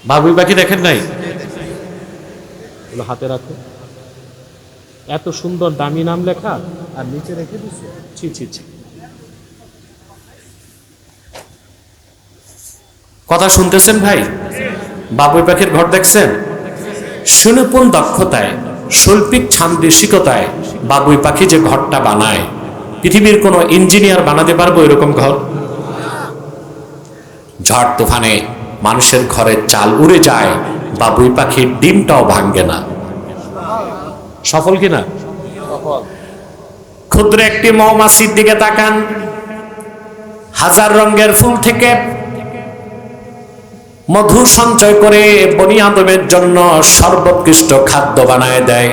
বাবুই পাখি দেখেন নাই? হাতে রাখো, এত সুন্দর দামি নাম লেখা আর নিচে রেখে দিচ্ছে। ছি ছি ছি। কথা শুনতেছেন ভাই? বাবুই পাখির ঘর দেখছেন? সুনিপুণ দক্ষতায়, শৈল্পিক ছান্দিসিকতায় বাবুই পাখি যে ঘরটা বানায়, পৃথিবীর কোন ইঞ্জিনিয়ার বানাতে পারবো এরকম ঘর? ঝড় তুফানে মানুষের ঘরের চাল উড়ে যায়, বাবুই পাখির ডিমটাও ভাঙ্গে না। সফল কিনা? ক্ষুদ্র একটি মৌমাছির দিকে তাকান, হাজার রঙের ফুল থেকে মধু সঞ্চয় করে বনি আদমের জন্য সর্বোৎকৃষ্ট খাদ্য বানায় দেয়।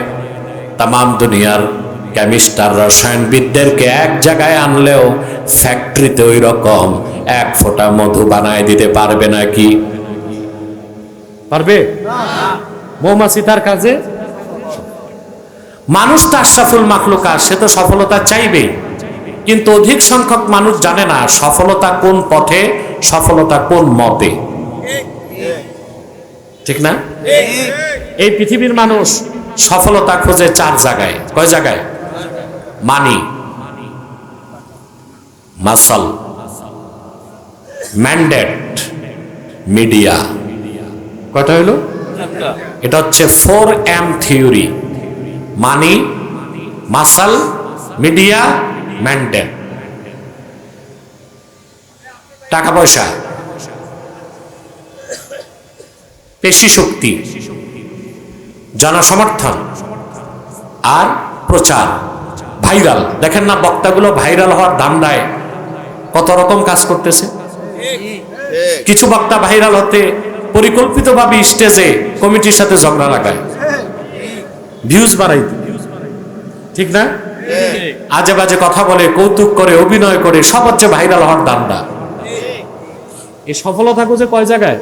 তামাম দুনিয়ার কেমিস্টার, রসায়নবিদদেরকে এক জায়গায় আনলেও ফ্যাক্টরিতে ওই রকম এক ফোঁটা মধু বানায় দিতে পারবে নাকি? পারবে? মৌমাছি তার কাজে। মানুষ তো আশরাফুল মাখলুকাত, সে তো সফলতা চাইবে, কিন্তু অধিক সংখ্যক মানুষ জানে না সফলতা কোন পথে, সফলতা কোন মতে। ঠিক না? এই পৃথিবীর মানুষ সফলতা খোঁজে চার জায়গায়। কয় জায়গায়? মানি, মাসল, ম্যান্ডেট, মিডিয়া। কয়টা হইল? এটা হচ্ছে 4M থিওরি। মানি, মাসল, মিডিয়া, ম্যান্ডেট। টাকা পয়সা, পেশি শক্তি, জনসমর্থন আর প্রচার, ভাইরাল। দেখেন না বক্তাগুলো ভাইরাল হওয়ার ধান্দায় কত রকম কাজ করতেছে। কিছু বক্তা ভাইরাল হতে পরিকল্পিতভাবে স্টেজে কমিটির সাথে ঝগড়া লাগায়, ভিউজ বাড়াইতে। ঠিক না? আজে বাজে কথা বলে, কৌতুক করে, অভিনয় করে, সব হচ্ছে ভাইরাল হওয়ার ধান্দা। এই সফলতা খুঁজে কয় জায়গায়?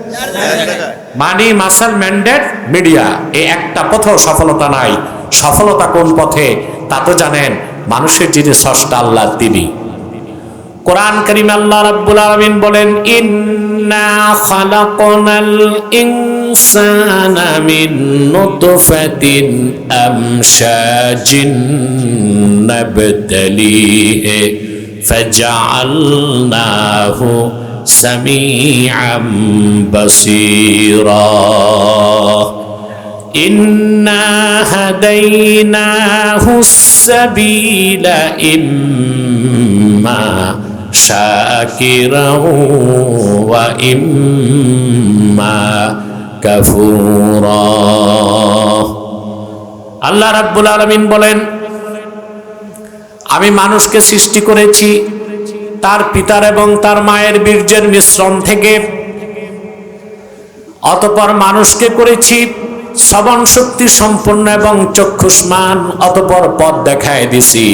মানি, মাসল, ম্যান্ডেট, মিডিয়া। এই একটা পথেও সফলতা নাই। সফলতা কোন পথে তা তো জানেন, মানুষের যিনি স্রষ্টা আল্লাহ তিনি। কোরআন কারীমে আল্লাহ রাব্বুল আলামিন বলেন, ইন্না খালাকনাল ইনসানা মিন নুতফাতিন আমশাজিন নাবতালিহি ফাজআলনাহু সামিআম বাসীরা। ইন্না হাদাইনাহুস সাবিলা ইম্মা শাকিরাও ওয়া ইম্মা কাফুরা। আল্লাহ রাব্বুল আলামিন বলেন, আমি মানুষকে সৃষ্টি করেছি তার পিতার এবং তার মায়ের বীর্যের মিশ্রণ থেকে। অতঃপর মানুষকে করেছি শ্রবণ শক্তি সম্পন্ন এবং চক্ষুষ্মান। অতঃপর পথ দেখায় দিছি,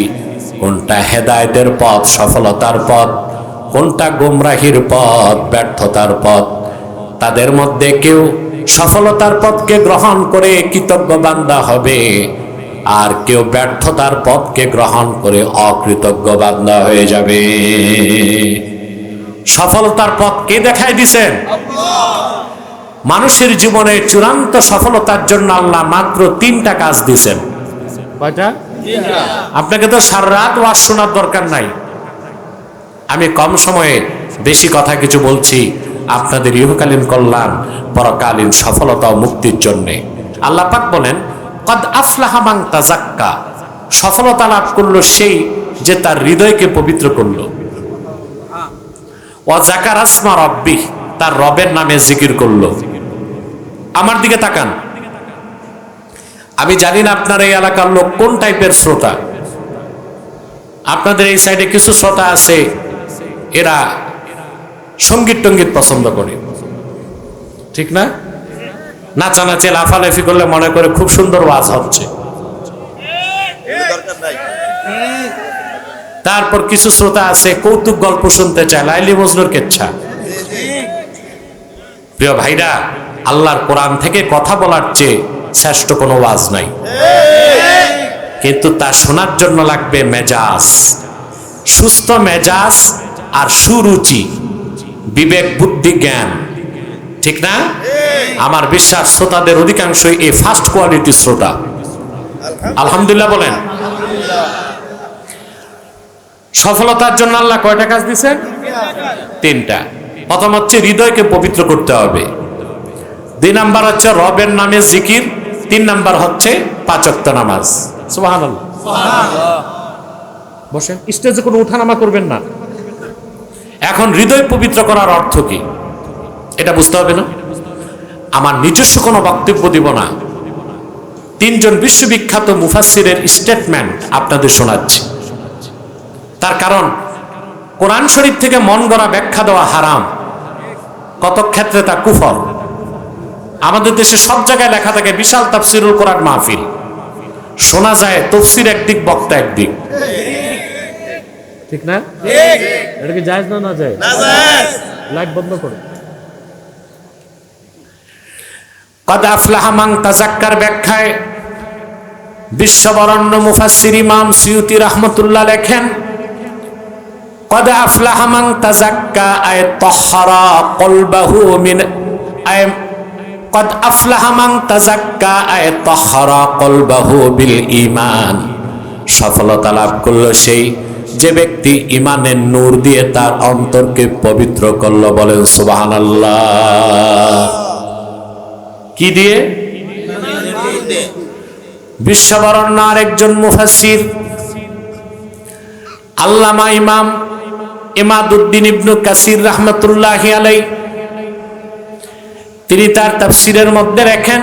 কোনটা হেদায়েতের পথ, সফলতার পথ, কোনটা গোমরাহির পথ, ব্যর্থতার পথ। তাদের মধ্যে কেউ সফলতার পথকে গ্রহণ করে কৃতজ্ঞ বান্দা হবে, আর কেউ ব্যর্থতার পথকে গ্রহণ করে অকৃতজ্ঞ বান্দা হয়ে যাবে। সফলতার পথ কে দেখায় দিছেন? মানুষের জীবনে চূড়ান্ত সফলতার জন্য আল্লাহ মাত্র 3টা কাজ দিছেন। কয়টা? আপনাকে তো সারা রাত ওয়াজ শোনার দরকার নাই, আমি কম সময়ে বেশি কথা কিছু বলছি আপনাদের ইহকালীন কল্যাণ, পরকালীন সফলতা ও মুক্তির জন্য। আল্লাহ পাক বলেন, কদ আফলাহা মান তাযাক্কা। সফলতা লাভ করলো সেই যে তার হৃদয়কে পবিত্র করলো। ওয়া যাকারা ইসমা রাব্বিহ, তার রবের নামে জিকির করলো। আমার দিকে তাকান, আমি জানি না আপনার এই এলাকার লোক কোন টাইপের শ্রোতা। আপনাদের এই সাইডে কিছু শ্রোতা আছে, এরা সঙ্গীত টঙ্গীত পছন্দ করে। ঠিক না? নাচানাচি লাফালাফি করলে মনে করে খুব সুন্দর ওয়াজ হচ্ছে। তারপর কিছু শ্রোতা আছে কৌতুক গল্প শুনতে চায়, লাইলি মজনুর কেচ্ছা। প্রিয় ভাইরা, আল্লাহর কোরআন থেকে কথা বলার চেয়ে শ্রেষ্ঠ কোনো ওয়াজ নাই, কিন্তু তা শোনার জন্য লাগবে মেজাজ, সুস্থ মেজাজ আর সুরুচি, বিবেক বুদ্ধি জ্ঞান। ঠিক না? আমার বিশ্বাস শ্রোতাদের অধিকাংশই এই ফার্স্ট কোয়ালিটি শ্রোতা। আলহামদুলিল্লাহ বলেন। সফলতার জন্য আল্লাহ কয়টা কাজ দিয়েছেন? তিনটা। প্রথম হচ্ছে হৃদয়কে পবিত্র করতে হবে, 2 নাম্বার হচ্ছে রবের নামে জিকির, 3 নাম্বার হচ্ছে 5 ওয়াক্ত নামাজ। সুবহানাল্লাহ। বসেন, স্টেজে কোনো উঠানামা করবেন না। এখন হৃদয় পবিত্র করার অর্থ কি এটা বুঝতে হবে না? আমার নিজস্ব কোনো বক্তব্য দিব না, 3 জন বিশ্ববিখ্যাত মুফাসসিরের স্টেটমেন্ট আপনাদের শোনাচ্ছি। তার কারণ কোরআন শরীফ থেকে মন গড়া ব্যাখ্যা দেওয়া হারাম, কত ক্ষেত্রে তা কুফর। আমাদের দেশে সব জায়গায় লেখা থাকে বিশাল তাফসিরুল কোরআন মাহফিল, শোনা যায় তাফসির একদিক বক্তা একদিক, ঠিক না? এটা কি জায়েজ না জায়েজ? না জায়েজ। লাইট বন্ধ করো। কদ আফলাহা মান তাযাক্কার ব্যাখ্যায় বিশ্ববরণ্য মুফাসসির ইমাম সুয়ুতি রাহমাতুল্লাহ লেখেন, কদ আফলাহা মান তাযাক্কা আয় তাহহারা কলবাহু মিন আয় কদ আফলাহা মান তাযাক্কা আয় তাহহারা কলবাহু বিল ঈমান। সফলতা লাভ করল সেই যে ব্যক্তি ঈমানের নূর দিয়ে তার অন্তরকে পবিত্র করল। বলেন সুবহানাল্লাহ। কি দিয়ে? বিশ্ববরণ্য আরেকজন মুফাসসির আল্লামা ইমাম ইমাদউদ্দিন ইবনে কাসির রাহমাতুল্লাহি আলাইহি, তিনি তার তাফসীরের মধ্যে লেখেন,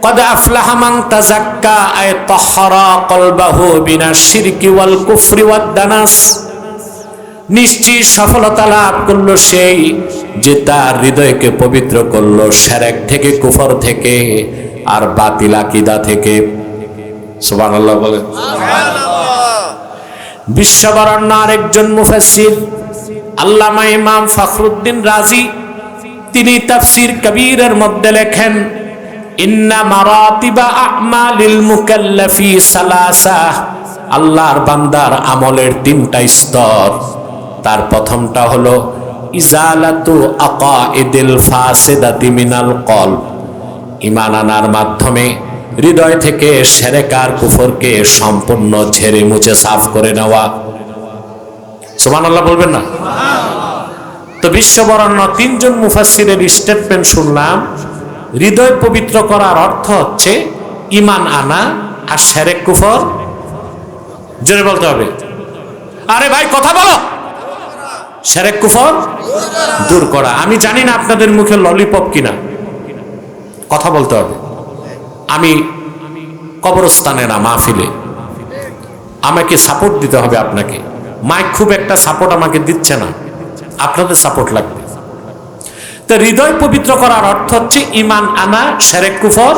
কদ আফলাহা মান তাযাক্কা আয় তাহহারা কলবাহু বিনাশ শিরকি ওয়াল কুফরি ওয়াদ দানাস। নিশ্চয় সফলতা লাভ করলো সেই যে তার হৃদয়কে পবিত্র করলো শিরক থেকে, কুফর থেকে, আর বাতিল আকীদা থেকে। সুবহানাল্লাহ বলেন। সুবহানাল্লাহ। বিশ্ববরণ্য আরেকজন মুফাসসির আল্লামা ইমাম ফখরুদ্দিন রাজি, তিনি তাফসীর কবীরের মধ্যে লেখেন, ইন্না মারাতিবা আমালিল মুকাল্লাফি সালাসা। আল্লাহর বান্দার আমলের 3টা স্তর। তার প্রথমটা হলো ইজালাতু আকাইদিল ফাসিদাতি মিনাল কলব। ঈমান আনার মাধ্যমে হৃদয় থেকে শিরক আর কুফরকে সম্পূর্ণ ঝেড়ে মুছে সাফ করে নেওয়া। সুবহানাল্লাহ বলবেন না? তো বিশ্ববরণ্য 3 জন মুফাসসিরের স্টেটমেন্ট শুনলাম, হৃদয় পবিত্র করার অর্থ হচ্ছে ঈমান আনা আর শিরক কুফর জোরে বলতে হবে। আরে ভাই কথা বলো। শিরক কুফর দূর করা। আমি জানি না আপনাদের মুখে ললিপপ কিনা, কথা বলতে হবে। আমি কবরস্থানে না মাহফিলে, আমাকে সাপোর্ট দিতে হবে। আপনাকে মাইক খুব একটা সাপোর্ট আমাকে দিচ্ছে না, আপনাদের সাপোর্ট লাগবে। তো হৃদয় পবিত্র করার অর্থ হচ্ছে ঈমান আনা, শিরক কুফর।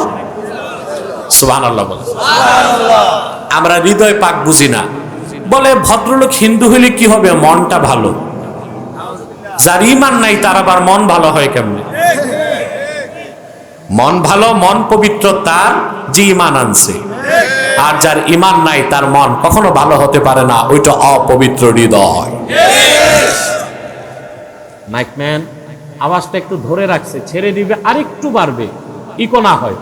সুবহানাল্লাহ বলেন। সুবহানাল্লাহ। আমরা হৃদয় পাক বুঝি না, বলে ভদ্রলোক হিন্দু হইলে কি হবে, মনটা ভালো। যার ঈমান নাই তার আবার মন ভালো হয় কেমনে? মন ভালো, মন পবিত্র তার যে ঈমান আনছে। আর যার ঈমান নাই তার মন কখনো ভালো হতে পারে না, ওইটা অপবিত্র হৃদয়। মাইকম্যান আওয়াজটা একটু ধরে রাখছে, ছেড়ে দিবে আরেকটু বাড়বে, ইকো না হয়।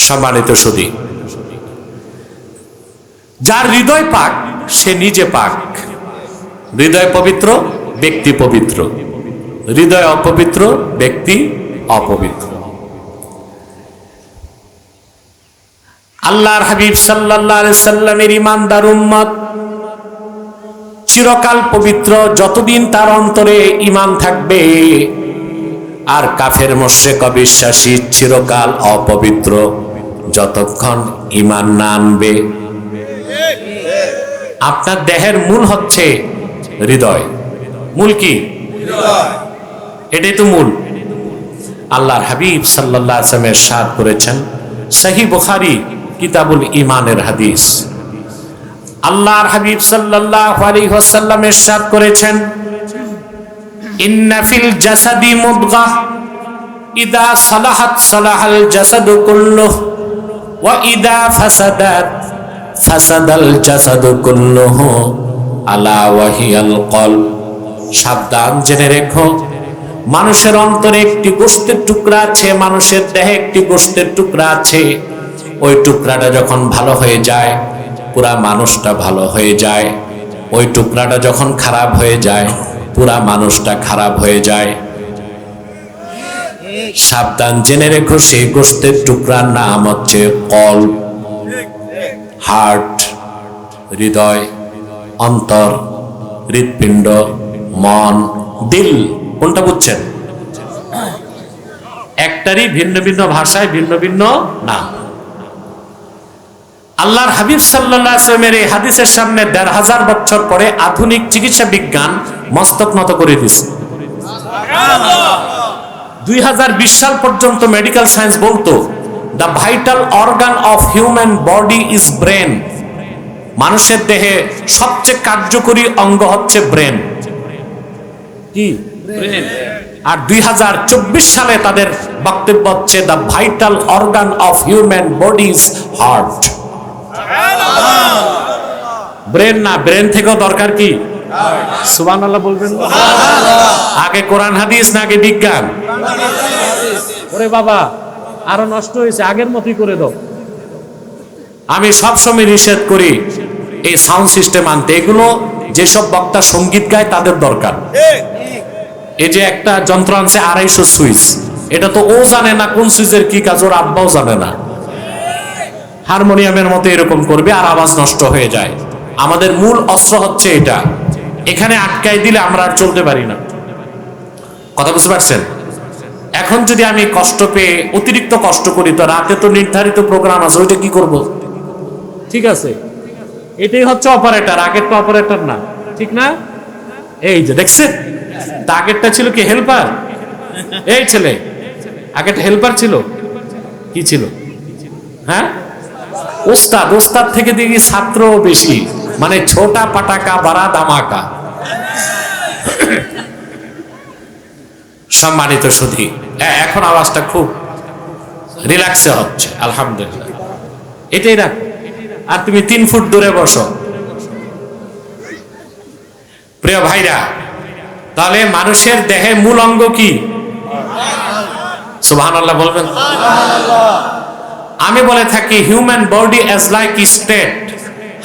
সম্মানিত সুধী, যার হৃদয় পাক সে নিজে পাক। হৃদয় পবিত্র, ব্যক্তি পবিত্র। হৃদয় অপবিত্র, ব্যক্তি অপবিত্র। আল্লাহর হাবিব সাল্লাল্লাহু আলাইহি সাল্লামের ঈমানদার উম্মত চিরকাল পবিত্র যতদিন তার অন্তরে ঈমান থাকবে, আর কাফের মুশরিক অবিশ্বাসী চিরকাল অপবিত্র যতক্ষণ ঈমান না আনবে। আপনার দেহের মূল হচ্ছে হৃদয়। মূল কি? এটাই তো মূল। আল্লাহর হাবিব সাল্লাল্লাহু আলাইহি ওয়াসাল্লাম ইরশাদ করেছেন, সহিহ বুখারী কিতাবুল ঈমানের হাদিস। আল্লাহর হাবিব সাল্লাল্লাহু আলাইহি ওয়াসাল্লাম ইরশাদ করেছেন, ইন্না ফিল জাসাদি মুদগাহ ইদা সালাহাত সালাহাল জাসাদু কুল্লুহু ওয়া ইদা ফাসাদাত ফাসাদাল জাসাদু কুল্লুহু আলা ওয়াহিয়াল কলব। সাবধান জেনে রেখো, মানুষের অন্তরে একটি গোশতের টুকরা আছে, মানুষের দেহে একটি গোশতের টুকরা আছে। ওই টুকরাটা যখন ভালো হয়ে যায়, পুরা মানুষটা ভালো হয়ে যায়। ওই টুকরাটা যখন খারাপ হয়ে যায়, পুরা মানুষটা খারাপ হয়ে যায়। সাবধান, জেনে রেখো, সেই গোশতের টুকরার নাম হচ্ছে কলব, হার্ট, হৃদয়, অন্তর, হৃৎপিণ্ড, মন, দিল। কোনটা বুঝছেন? একটারই ভিন্ন ভিন্ন ভাষায় ভিন্ন ভিন্ন নাম। আল্লাহর হাবিব সাল্লাল্লাহু আলাইহি ওয়াসাল্লামের এই হাদিসের সামনে ১৫০০ বছর পরে আধুনিক চিকিৎসা বিজ্ঞান মস্তক নত করে দিয়েছে। ২০২০ সাল পর্যন্ত মেডিকেল সায়েন্স বলতো the vital organ of human body is brain. মানুষের দেহে সবচেয়ে কার্যকরী অঙ্গ হচ্ছে ব্রেন। কি? ব্রেন। আর ২০২৪ সালে তাদের বক্তব্য হচ্ছে the vital organ of human body is heart. Brain না, ব্রেন থেকেও দরকার কি? সুবহানাল্লাহ বলবেন। আগে কোরআন হাদিস না আগে বিজ্ঞান? ওরে বাবা, আরো নষ্ট হয়েছে, আগের মতই করে দাও। আমি সবসময় নিষেধ করি এই সাউন্ড সিস্টেম আনতে। এগুলো যেসব বক্তা সঙ্গীত গায় তাদের দরকার। এই যে একটা যন্ত্র আনছে ২৫০ সুইচ, এটা তো ও জানে না কোন সুইচের কি কাজ, ওর আব্বাও জানে না। হারমোনিয়ামের মতো এরকম করবে আর আওয়াজ নষ্ট হয়ে যায়। আমাদের মূল অস্ত্র হচ্ছে এটা। এখানে আটকাই দিলে আমরা আর চলতে পারি না। কথা বুঝতে পারছেন? এখন যদি আমি কষ্ট পেয়ে অতিরিক্ত কষ্ট করি, তো রাতে তো নির্ধারিত প্রোগ্রাম আছে, ওইটা কি করব? ঠিক আছে, এটাই হচ্ছে অপারেটর, আগের তো অপারেটর না, ঠিক না? এই যে দেখছেন, আগেরটা ছিল কি হেল্পার? এই ছেলে, আগেরটা হেল্পার ছিল, কি ছিল? হ্যাঁ, ওস্তাদ। ওস্তাদ থেকে দেখি ছাত্র বেশি, মানে ছোটা পাটাকা বাড়া দামাকা। সম্মানিত সুধী, এখন আওয়াজটা খুব রিল্যাক্সে হচ্ছে, আলহামদুলিল্লাহ। এটাই রাখ। আর তুমি ৩ ফুট দূরে বসো। প্রিয় ভাইরা, তাহলে মানুষের দেহে মূল অঙ্গ কি? সুবহানাল্লাহ বলবেন। আমি বলে থাকি human body as like state,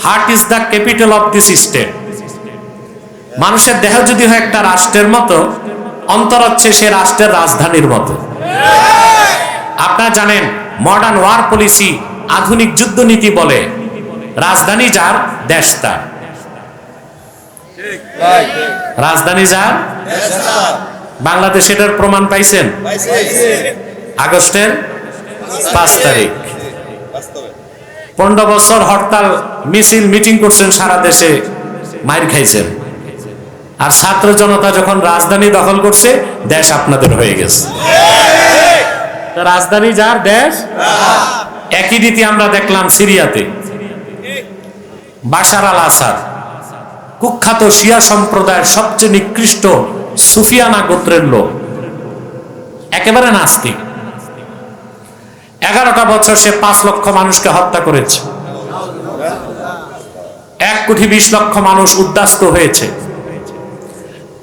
heart is the capital of this state. মানুষের দেহ যদি হয় একটা রাষ্ট্রের মতো, অন্তর হচ্ছে সে রাষ্ট্রের রাজধানীর মতো। আপনারা জানেন মডার্ন ওয়ার পলিসি, আধুনিক যুদ্ধ নীতি বলে রাজধানী যার দেশ তার। রাজধানী যার দেশ তার। বাংলাদেশ এটার প্রমাণ পাইছেন আগস্টের ৫ তারিখ। ১৫ বছর হরতাল মিছিল মিটিং করছেন সারা দেশে, মাইর খাইছেন। আর ছাত্র জনতা যখন রাজধানী দখল করছে, দেশ আপনাদের হয়ে গেছে। রাজধানী যার দেশ। একই রীতি আমরা দেখলাম সিরিয়াতে। বাশার আল আসাদ কুখ্যাত শিয়া সম্প্রদায়ের সবচেয়ে নিকৃষ্ট সুফিয়ানা গোত্রের লোক, একেবারে নাস্তিক। 11টা বছর সে ৫ লক্ষ মানুষকে হত্যা করেছে। ১,২০,০০,০০০ মানুষ উদ্বাস্ত হয়েছে।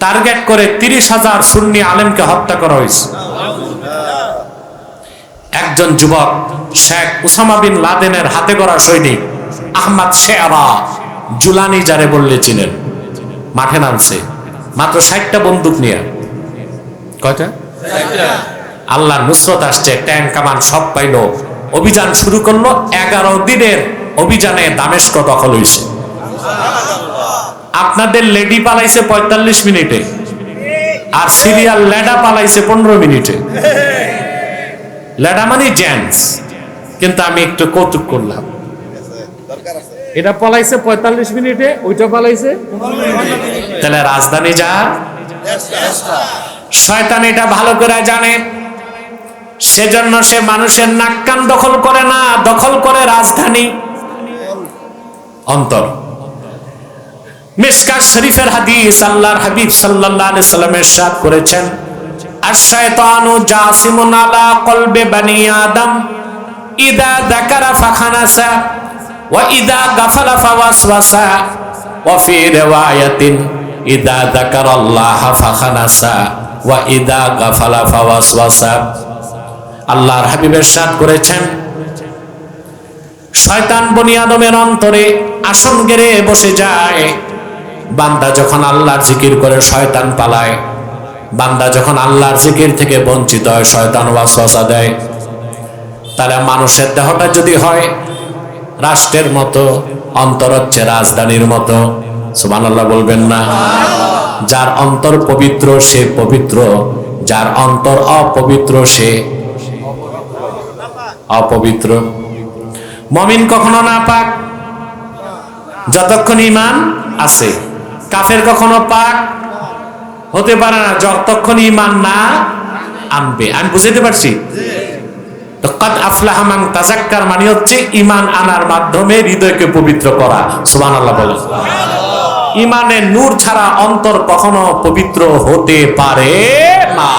টার্গেট করে ৩০,০০০ সুন্নি আলেমকে হত্যা করা হয়েছে। একজন যুবক শেখ উসামা বিন লাদেনের হাতে গড়া সৈনিক আহমদ শেরা জুলানি, যারে বললে চিনেন, মাঠে নামছে মাত্র ৬০টা বন্দুক নিয়ে। কয়টা? আল্লাহর নুসরত আসছে, ট্যাঙ্ক কামান সব পাইল, অভিযান শুরু করলো। 11 দিনের অভিযানে দামেস্ক দখল হয়েছে। আপনাদের লেডি পালাইছে ৪৫ মিনিটে, আর সিরিয়াল লেডা পালাইছে 15 মিনিটে। লেডা মানে জেন্টস, কিন্তু আমি একটু কৌতুক করলাম। এটা পালাইছে ৪৫ মিনিটে, ওইটা পালাইছে। তাহলে রাজধানী যার। শয়তান এটা ভালো করে জানে, সেজন্য সে মানুষের নাক কান দখল করে না, দখল করে রাজধানী, অন্তর। মিশকাত শরীফের হাদিস, আল্লাহর হাবিব সাল্লাল্লাহু আলাইহি সাল্লাম ইরশাদ করেছেন, আশ-শায়তানু জাসিমুন আলা কলবি বানি আদম ইদা যাকারা ফাখানাসা ওয়া ইদা গাফালা ফাওয়াসওয়াসা ওয়া ফি রিওয়ায়াতিন ইদা যাকারাল্লাহ ফাখানাসা ওয়া ইদা গাফালা ফাওয়াসওয়াসা। আল্লাহর হাবিব ইরশাদ করেছেন, শয়তান বনি আদমের অন্তরে আসন গেড়ে বসে যায়। বান্দা যখন আল্লাহর জিকির করে শয়তান পালায়, বান্দা যখন আল্লাহর জিকির থেকে বঞ্চিত হয় শয়তান ওয়াসওয়াসা দেয়। তাহলে মানুষের দেহটা যদি হয় রাষ্ট্রের মতো, অন্তর হচ্ছে রাজধানীর মতো। সুবহানাল্লাহ বলবেন না? যার অন্তর পবিত্র সে পবিত্র, যার অন্তর অপবিত্র সে অপবিত্র। মুমিন কখনো নাপাক যতক্ষণ ঈমান আছে, কাফের কখনো পাক হতে পারে না যতক্ষণ ঈমান না আনবে। আমি বুঝাইতে পারছি? তো কাদ আফলাহা মান তাযাক্কার মানে হচ্ছে ঈমান আনার মাধ্যমে হৃদয়কে পবিত্র করা। সুবহানাল্লাহ বলেন। ঈমানের নূর ছাড়া অন্তর কখনো পবিত্র হতে পারে না।